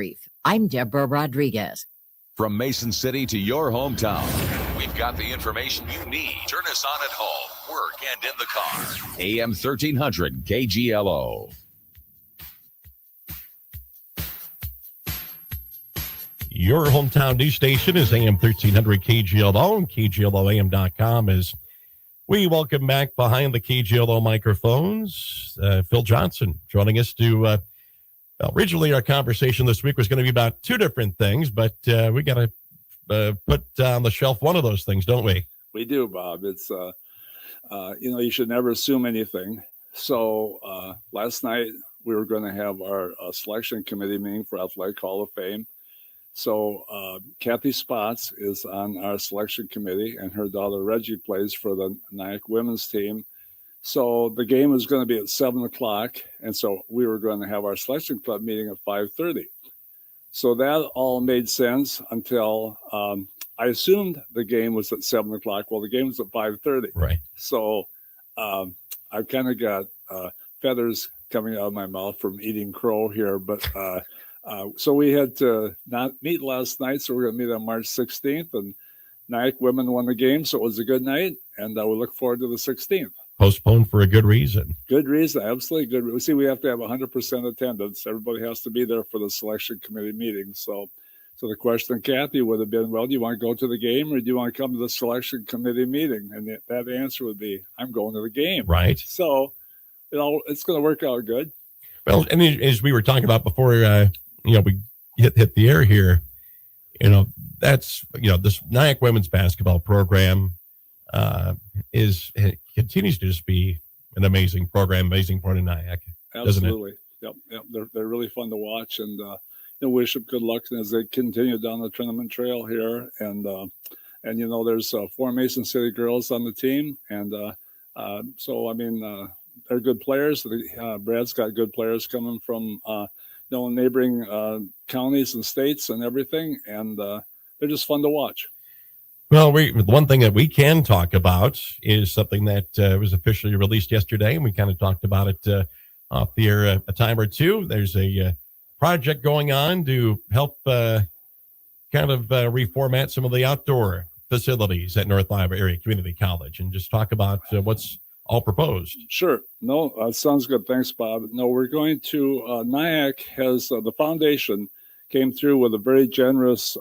Brief. I'm Deborah Rodriguez. From Mason City to your hometown, we've got the information you need. Turn us on at home, work, and in the car. AM 1300 KGLO. Your hometown news station is AM 1300 KGLO and KGLOAM.com as we welcome back behind the KGLO microphones, Phil Johnson joining us to, originally our conversation this week was going to be about two different things, but we got to put on the shelf one of those things, don't we? We do, Bob. It's, you should never assume anything. So last night we were going to have our selection committee meeting for Athletic Hall of Fame. So Kathy Spots is on our selection committee, and her daughter Reggie plays for the NIACC women's team. So the game was going to be at 7 o'clock, and so we were going to have our selection club meeting at 5:30. So that all made sense until I assumed the game was at 7 o'clock. Well, the game was at 5:30. Right. So I've kind of got feathers coming out of my mouth from eating crow here, but so we had to not meet last night, so we're going to meet on March 16th, and NIACC women won the game, so it was a good night, and we look forward to the 16th. Postponed for a good reason. Good reason, absolutely good. See, we have to have 100% attendance. Everybody has to be there for the selection committee meeting. So the question, Kathy, would have been, well, do you want to go to the game or do you want to come to the selection committee meeing? And that answer would be, I'm going to the game. Right. So it's going to work out good. Well, and as we were talking about before, we hit the air here, that's, this NIACC women's basketball program continues to just be an amazing program, amazing part of NIACC. Absolutely. Yep. They're really fun to watch, and wish them good luck as they continue down the tournament trail here. And there's 4 Mason City girls on the team, and they're good players. Brad's got good players coming from neighboring counties and states and everything, and they're just fun to watch. Well, the one thing that we can talk about is something that was officially released yesterday, and we kind of talked about it off the air a time or two. There's a project going on to help reformat some of the outdoor facilities at North Iowa Area Community College, and just talk about what's all proposed. Sure. No, sounds good. Thanks, Bob. No, we're going to, NIACC has, the foundation came through with a very generous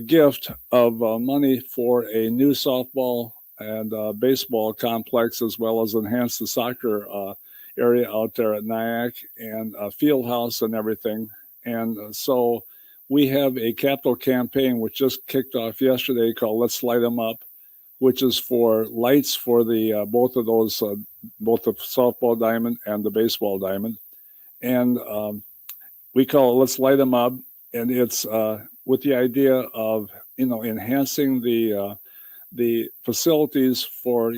gift of money for a new softball and baseball complex, as well as enhance the soccer area out there at NIACC, and a field house and everything. And so we have a capital campaign which just kicked off yesterday called Let's Light Them Up, which is for lights for the both of those, both the softball diamond and the baseball diamond. And we call it Let's Light Them Up, and it's with the idea of enhancing the facilities for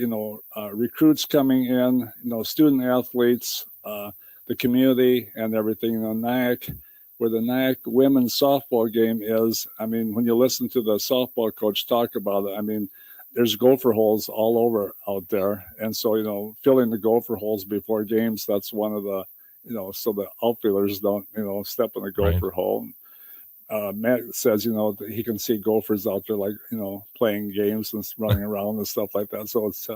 recruits coming in, student athletes, the community, and everything. NIACC, where the NIACC women's softball game is, when you listen to the softball coach talk about it, there's gopher holes all over out there. And so, filling the gopher holes before games, that's one of the, so the outfielders don't, step in the gopher hole. Matt says, he can see gophers out there, like, playing games and running around and stuff like that. So it's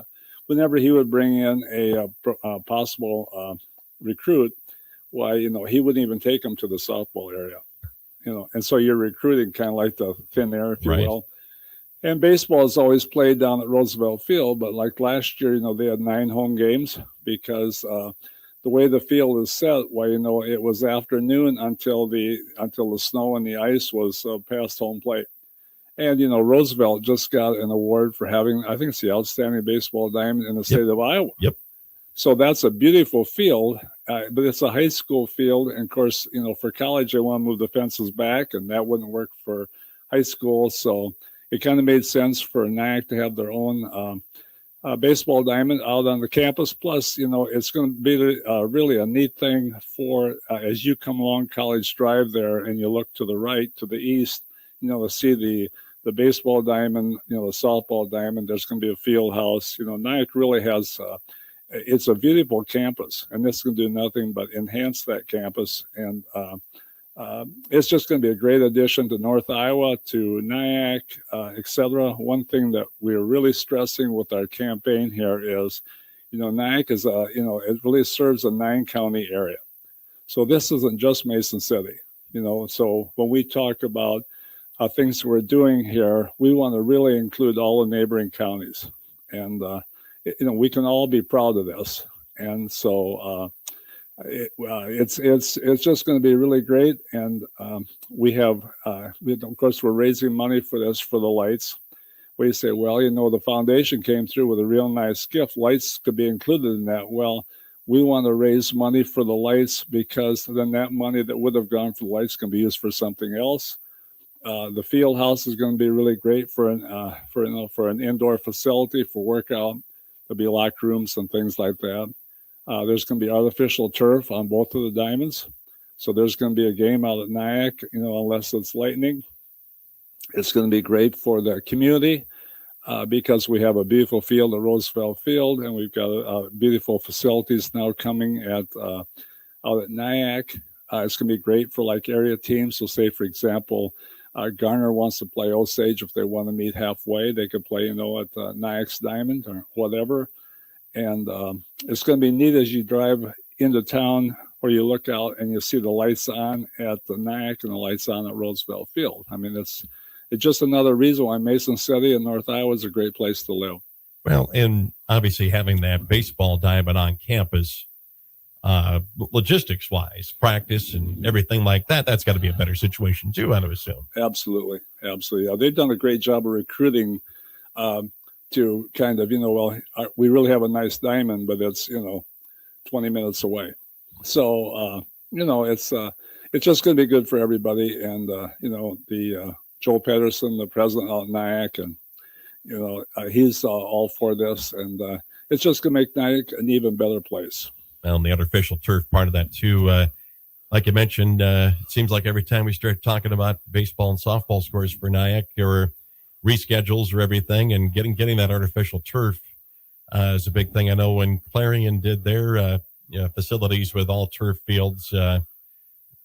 whenever he would bring in a possible recruit, why, he wouldn't even take them to the softball area, and so you're recruiting kind of like the thin air, if you will. And baseball is always played down at Roosevelt Field, but like last year, they had 9 home games because the way the field is set, it was afternoon until the snow and the ice was past home plate. And, Roosevelt just got an award for having, I think it's the outstanding baseball diamond in the state of Iowa. Yep. So that's a beautiful field, but it's a high school field. And of course, for college, they want to move the fences back, and that wouldn't work for high school. So it kind of made sense for NIACC to have their own baseball diamond out on the campus. Plus, it's going to be really a neat thing for as you come along College Drive there and you look to the right, to the east, to see the baseball diamond, the softball diamond. There's going to be a field house. NIACC really has, it's a beautiful campus, and this can do nothing but enhance that campus and it's just going to be a great addition to North Iowa, to NIACC, etc. One thing that we're really stressing with our campaign here is, NIACC is, it really serves a 9-county area. So this isn't just Mason City, So when we talk about things we're doing here, we want to really include all the neighboring counties. And, we can all be proud of this. And so, it's just going to be really great, and we of course we're raising money for this, for the lights. We say, well, the foundation came through with a real nice gift. Lights could be included in that. Well, we want to raise money for the lights, because then that money that would have gone for the lights can be used for something else. The field house is going to be really great for an indoor facility for workout. There'll be locker rooms and things like that. There's going to be artificial turf on both of the diamonds. So there's going to be a game out at NIACC, unless it's lightning. It's going to be great for the community because we have a beautiful field at Roosevelt Field, and we've got beautiful facilities now coming out at NIACC. It's going to be great for area teams. So say, for example, Garner wants to play Osage. If they want to meet halfway, they could play, at NIACC's Diamond or whatever. And it's going to be neat as you drive into town, or you look out and you see the lights on at the NIACC and the lights on at Roosevelt Field. I mean, it's just another reason why Mason City in North Iowa is a great place to live. Well, and obviously having that baseball diamond on campus, logistics-wise, practice and everything like that, that's got to be a better situation too, I would assume. Absolutely. Yeah, they've done a great job of recruiting to kind of, we really have a nice diamond, but it's, 20 minutes away. So, it's just going to be good for everybody. And, Joel Pedersen, the president out in NIACC, and, he's all for this. And it's just going to make NIACC an even better place. Well, and the artificial turf part of that too, like you mentioned, it seems like every time we start talking about baseball and softball scores for NIACC or reschedules or everything, and getting that artificial turf is a big thing. I know when Clarion did their facilities with all turf fields,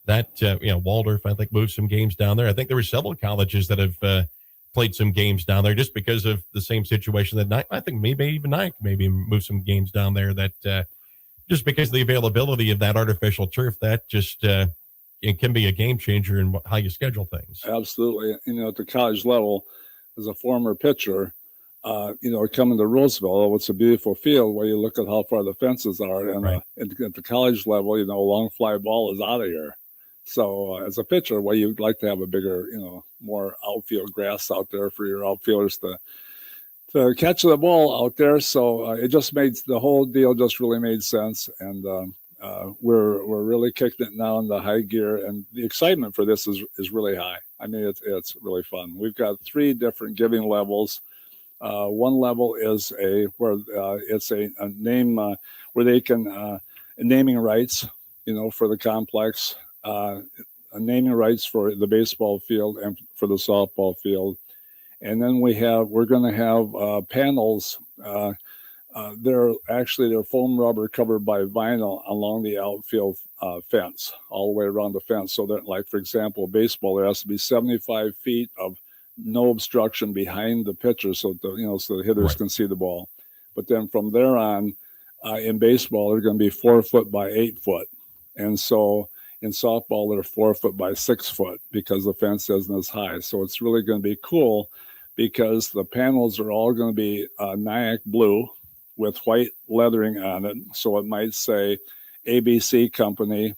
Waldorf, I think, moved some games down there. I think there were several colleges that have played some games down there just because of the same situation that I think maybe even NIACC maybe moved some games down there that just because of the availability of that artificial turf, that just it can be a game changer in how you schedule things. Absolutely. At the college level, as a former pitcher, coming to Roosevelt, it's a beautiful field where you look at how far the fences are. And right. At the college level, a long fly ball is out of here. So as a pitcher, you'd like to have a bigger, more outfield grass out there for your outfielders to catch the ball out there. So it just made the whole deal just really made sense. And we're really kicking it now in the high gear, and the excitement for this is really high. I mean, it's really fun. We've got 3 different giving levels. One level is it's a name where they can naming rights, for the complex, naming rights for the baseball field and for the softball field, and then we're going to have panels. They're foam rubber covered by vinyl along the outfield fence, all the way around the fence. So that, like, for example, baseball, there has to be 75 feet of no obstruction behind the pitcher, so the hitters right. can see the ball. But then from there on, in baseball, they're going to be 4 foot by 8 foot, and so in softball, they're 4 foot by 6 foot because the fence isn't as high. So it's really going to be cool because the panels are all going to be NIACC blue with white lettering on it. So it might say ABC Company,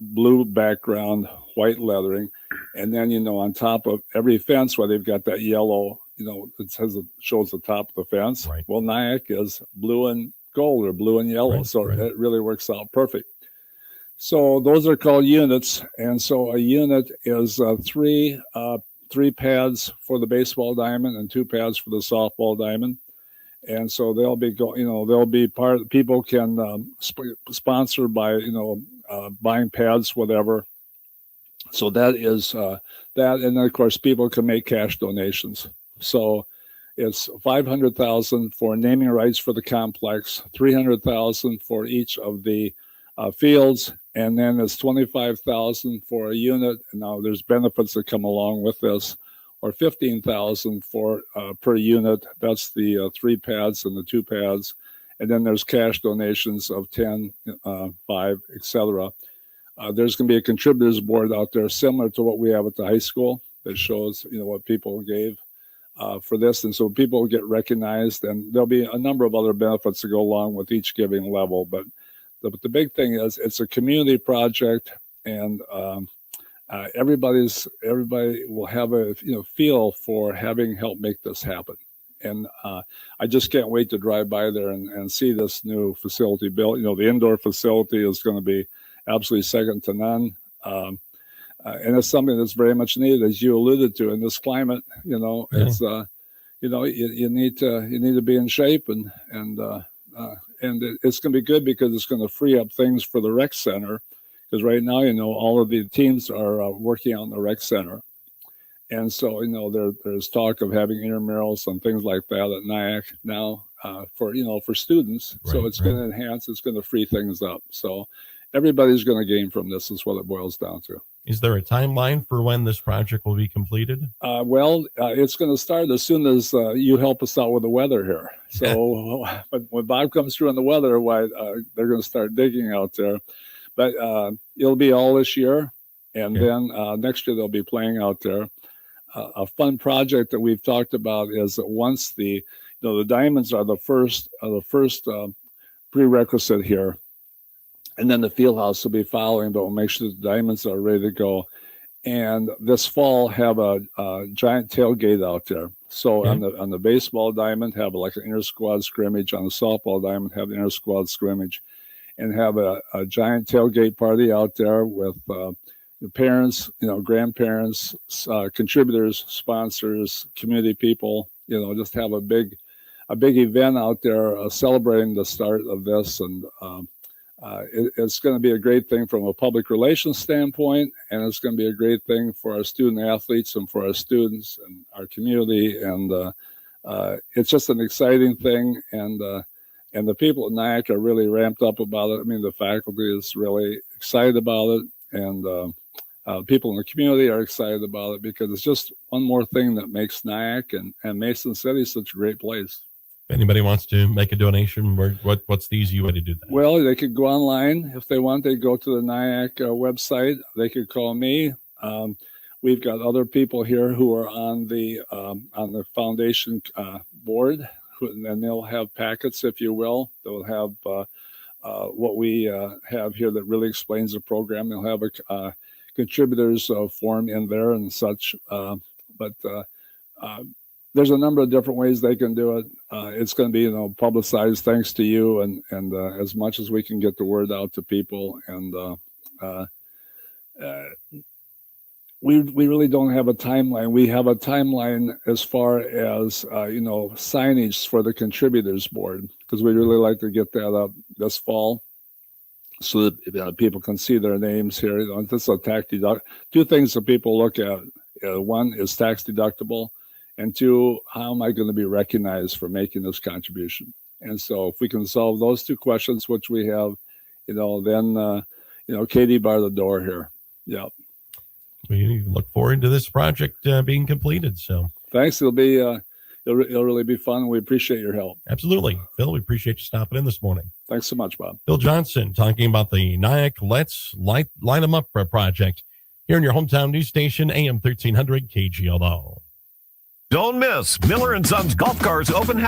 blue background, white lettering. And then, on top of every fence where they've got that yellow, it shows the top of the fence. Right. Well, NIACC is blue and gold or blue and yellow. Right, so right. It really works out perfect. So those are called units. And so a unit is 3 pads for the baseball diamond and 2 pads for the softball diamond. And so they'll be people can sponsor by, buying pads, whatever. So that is that. And then, of course, people can make cash donations. So it's $500,000 for naming rights for the complex, $300,000 for each of the fields, and then it's $25,000 for a unit. And now there's benefits that come along with this, or $15,000 for per unit. That's the 3 pads and the 2 pads, and then there's cash donations of 10, 5, etc. There's going to be a contributors board out there similar to what we have at the high school that shows what people gave for this, and so people will get recognized, and there'll be a number of other benefits to go along with each giving level. But the big thing is it's a community project, and everybody will have a feel for having helped make this happen. And I just can't wait to drive by there and see this new facility built. The indoor facility is going to be absolutely second to none. And it's something that's very much needed, as you alluded to, in this climate. It's you need to be in shape, and it's going to be good because it's going to free up things for the rec center. Because right now, all of the teams are working out in the rec center, and so there's talk of having intramurals and things like that at NIACC now for students. Right, so it's going to enhance, it's going to free things up. So everybody's going to gain from this. Is what it boils down to. Is there a timeline for when this project will be completed? It's going to start as soon as you help us out with the weather here. So when Bob comes through on the weather, they're going to start digging out there. But it'll be all this year, and then next year they'll be playing out there. A fun project that we've talked about is that once the diamonds are the first prerequisite here. And then the field house will be following, but we'll make sure the diamonds are ready to go. And this fall, have a giant tailgate out there. So on the baseball diamond, have like an inter-squad scrimmage. On the softball diamond, have an inter-squad scrimmage. And have a giant tailgate party out there with parents, grandparents, contributors, sponsors, community people. Just have a big event out there celebrating the start of this. And it's going to be a great thing from a public relations standpoint, and it's going to be a great thing for our student athletes and for our students and our community. And it's just an exciting thing. And the people at NIACC are really ramped up about it. I mean, the faculty is really excited about it, and people in the community are excited about it because it's just one more thing that makes NIACC and Mason City such a great place. If anybody wants to make a donation, what's the easy way to do that? Well, they could go online. If they want, they go to the NIACC website. They could call me. We've got other people here who are on the foundation board, and they'll have packets, if you will. They'll have what we have here that really explains the program. They'll have a contributors form in there and such. But there's a number of different ways they can do it. It's going to be, publicized thanks to you, and as much as we can get the word out to people. And we really don't have a timeline. We have a timeline as far as signage for the contributors board, because we really like to get that up this fall, so that people can see their names here. This is a tax deduct. Two things that people look at: one is tax deductible, and two, how am I going to be recognized for making this contribution? And so, if we can solve those two questions, which we have, then Katie bar the door here. Yeah. We look forward to this project being completed. So thanks. It'll really be fun. We appreciate your help. Absolutely. Phil, we appreciate you stopping in this morning. Thanks so much, Bob. Phil Johnson talking about the NIACC Let's Light 'em Up project here in your hometown news station, AM 1300 KGLO. Don't miss Miller & Sons Golf Cars Open House.